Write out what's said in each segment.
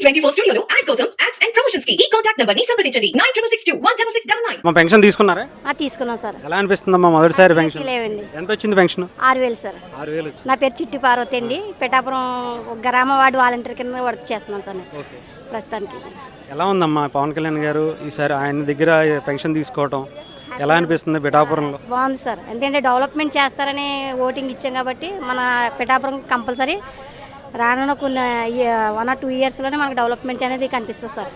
టీవీ24 స్టూడియోలో యాడ్ కోసం ads and promotions కి ఈ కాంటాక్ట్ నంబర్ ని సంప్రదించండి 9662166699. మా పెన్షన్ తీసుకున్నారా? తీసుకున్నాం సార్. ఎలా అనిపిస్తుందమ్మా మొదటిసారి పెన్షన్? లేవండి. ఎంత వచ్చింది పెన్షన్? 6000 సార్. 6000 వచ్చింది. నా పేరు చిట్టి పార్వతి అండి. పిఠాపురం గ్రామ వార్డు వాలంటీర్ కింద వర్క్ చేస్తున్నాను సార్ నేను ప్రస్తుతానికి. ఎలా ఉందమ్మా పవన్ కళ్యాణ్ గారు ఈసారి ఆయన దగ్గర పెన్షన్ తీసుకోవటం ఎలా అనిపిస్తుంది పిఠాపురంలో? బాగుంది సార్. ఎందుకంటే డెవలప్మెంట్ చేస్తారని ఓటింగ్ ఇచ్చాం కాబట్టి మన పిఠాపురం కంపల్సరీ రానున్న కొన్ని 1 or 2 ఇయర్స్లోనే మనకు డెవలప్మెంట్ అనేది కనిపిస్తుంది సార్.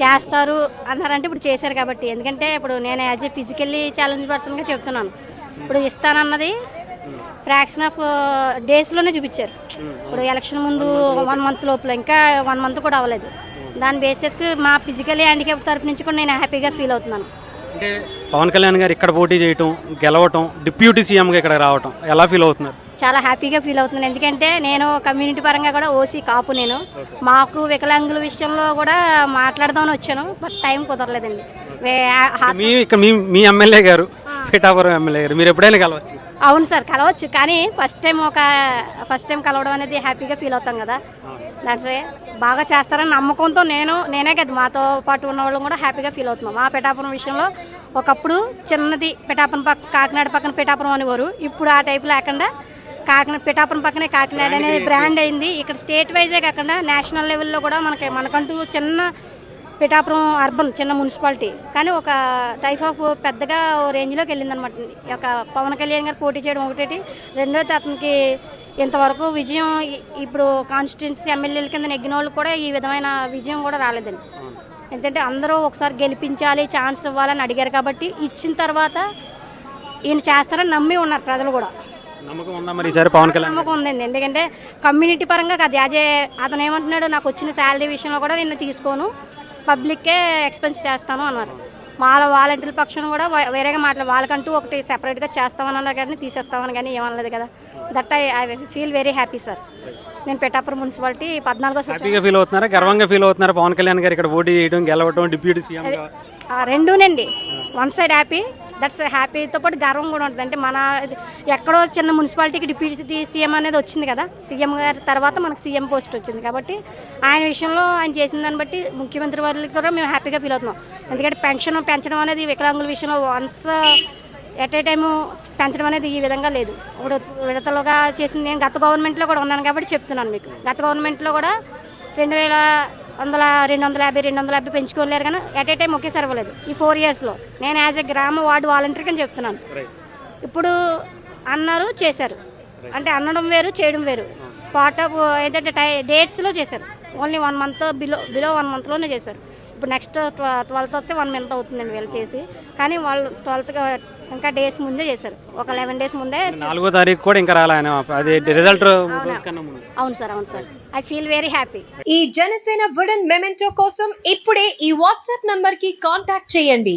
చేస్తారు అన్నారంటే ఇప్పుడు చేశారు కాబట్టి. ఎందుకంటే ఇప్పుడు నేను యాజ్ ఏ ఫిజికల్లీ ఛాలెంజ్ పర్సన్గా చెప్తున్నాను. ఇప్పుడు ఇస్తానన్నది ఫ్రాక్షన్ ఆఫ్ డేస్లోనే చూపించారు. ఇప్పుడు ఎలక్షన్ ముందు 1 month లోపల, ఇంకా 1 month కూడా అవ్వలేదు. దాని బేసిస్కి మా ఫిజికల్లీ హ్యాండిక్యాప్ తరపు నుంచి కూడా నేను హ్యాపీగా ఫీల్ అవుతున్నాను. అంటే పవన్ కళ్యాణ్ గారు ఇక్కడ పోటీ చేయటం, గెలవటం, డిప్యూటీ సీఎంగా ఇక్కడ రావటం ఎలా ఫీల్ అవుతున్నారు? చాలా హ్యాపీగా ఫీల్ అవుతున్నాను. ఎందుకంటే నేను కమ్యూనిటీ పరంగా కూడా ఓసీ కాపు. నేను మాకు వికలాంగుల విషయంలో కూడా మాట్లాడదామని వచ్చాను, బట్ టైం కుదరలేదండి. మీ ఎమ్మెల్యే గారు, పిఠాపురం ఎమ్మెల్యే గారు, మీరు ఎప్పుడైనా కలవచ్చు? అవును సార్, కలవచ్చు. కానీ ఫస్ట్ టైం కలవడం అనేది హ్యాపీగా ఫీల్ అవుతాం కదా. దాంట్లో బాగా చేస్తారని నమ్మకంతో నేనే కదా మాతో పాటు ఉన్న వాళ్ళు కూడా హ్యాపీగా ఫీల్ అవుతున్నాం. మా పిఠాపురం విషయంలో ఒకప్పుడు చిన్నది పిఠాపురం కాకినాడ పక్కన పిఠాపురం అనేవారు. ఇప్పుడు ఆ టైపు లేకుండా పిఠాపురం పక్కనే కాకినాడ అనేది బ్రాండ్ అయింది. ఇక్కడ స్టేట్ వైజే కాకుండా నేషనల్ లెవెల్లో కూడా మనకంటూ చిన్న పిఠాపురం అర్బన్ చిన్న మున్సిపాలిటీ, కానీ ఒక టైప్ ఆఫ్ పెద్దగా రేంజ్లోకి వెళ్ళిందనమాట. ఒక పవన్ కళ్యాణ్ గారు పోటీ చేయడం ఒకటి, రెండోది అతనికి ఇంతవరకు విజయం ఇప్పుడు కాన్స్టిట్యున్సీ ఎమ్మెల్యేల కింద నెగ్గిన వాళ్ళు కూడా ఈ విధమైన విజయం కూడా రాలేదండి. ఎందుకంటే అందరూ ఒకసారి గెలిపించాలి, ఛాన్స్ ఇవ్వాలని అడిగారు కాబట్టి ఇచ్చిన తర్వాత ఈయన చేస్తారని నమ్మి ఉన్నారు ప్రజలు కూడా. నమ్మకం ఉందండి. ఎందుకంటే కమ్యూనిటీ పరంగా కాదు, అతను ఏమంటున్నాడు, నాకు వచ్చిన శాలరీ విషయంలో కూడా నేను తీసుకోను, పబ్లిక్కే ఎక్స్పెన్స్ చేస్తాను అన్నారు. వాళ్ళ వాలంటీర్ల పక్షం కూడా వేరేగా వాళ్ళకంటూ ఒకటి సెపరేట్గా చేస్తామని అన్నారు, కానీ తీసేస్తామని కానీ ఏమనలేదు కదా. That I feel very happy sir. నేను పిఠాపురం మున్సిపాలిటీ 14 ఫీల్ అవుతున్నారా, గర్వంగా ఫీల్ అవుతున్నారా పవన్ కళ్యాణ్ గారు ఇక్కడ పోటీ చేయడం, గెలవడం, డిప్యూటీ సీఎం? రెండూనండి. వన్ సైడ్ హ్యాపీ, దట్స్ హ్యాపీతో పాటు గర్వం కూడా ఉంటుంది. అంటే మన ఎక్కడో చిన్న మున్సిపాలిటీకి డిప్యూటీ సీఎం అనేది వచ్చింది కదా, సీఎం గారి తర్వాత మనకు సీఎం పోస్ట్ వచ్చింది కాబట్టి ఆయన విషయంలో ఆయన చేసిన దాన్ని బట్టి ముఖ్యమంత్రి వారికి కూడా మేము హ్యాపీగా ఫీల్ అవుతున్నాం. ఎందుకంటే పెన్షన్ పెంచడం అనేది వికలాంగుల విషయంలో వన్స్ ఎట్ ఏ టైము పెంచడం అనేది ఈ విధంగా లేదు. ఇప్పుడు విడతలుగా చేసింది. నేను గత గవర్నమెంట్లో కూడా ఉన్నాను కాబట్టి చెప్తున్నాను మీకు. గత గవర్నమెంట్లో కూడా 250 పెంచుకోలేరు, కానీ ఎట్ ఏ టైం ఒకేసారి ఇవ్వలేదు. ఈ 4 ఇయర్స్లో నేను యాజ్ ఏ గ్రామ వార్డు వాలంటీర్ అని చెప్తున్నాను. ఇప్పుడు అన్నారు, చేశారు. అంటే అనడం వేరు, చేయడం వేరు. స్పాట్ ఆఫ్ ఏంటంటే డేట్స్లో చేశారు. ఓన్లీ 1 month బిలో 1 monthలోనే చేశారు. ఇప్పుడు నెక్స్ట్ 12th వస్తే 1 month అవుతుందండి వీళ్ళు చేసి. కానీ వాళ్ళు 12th ఇంకా డేస్ ముందే చేశారు. ఒక 11 days ముందే. 4వ తారీఖు కూడా ఇంకా రాలేదు అది రిజల్ట్. అవును sir. I feel very happy. ఈ జనసేన వుడెన్ మెమెంటో కోసం ఇప్పుడే ఈ వాట్సాప్ నంబర్ కి కాంటాక్ట్ చేయండి.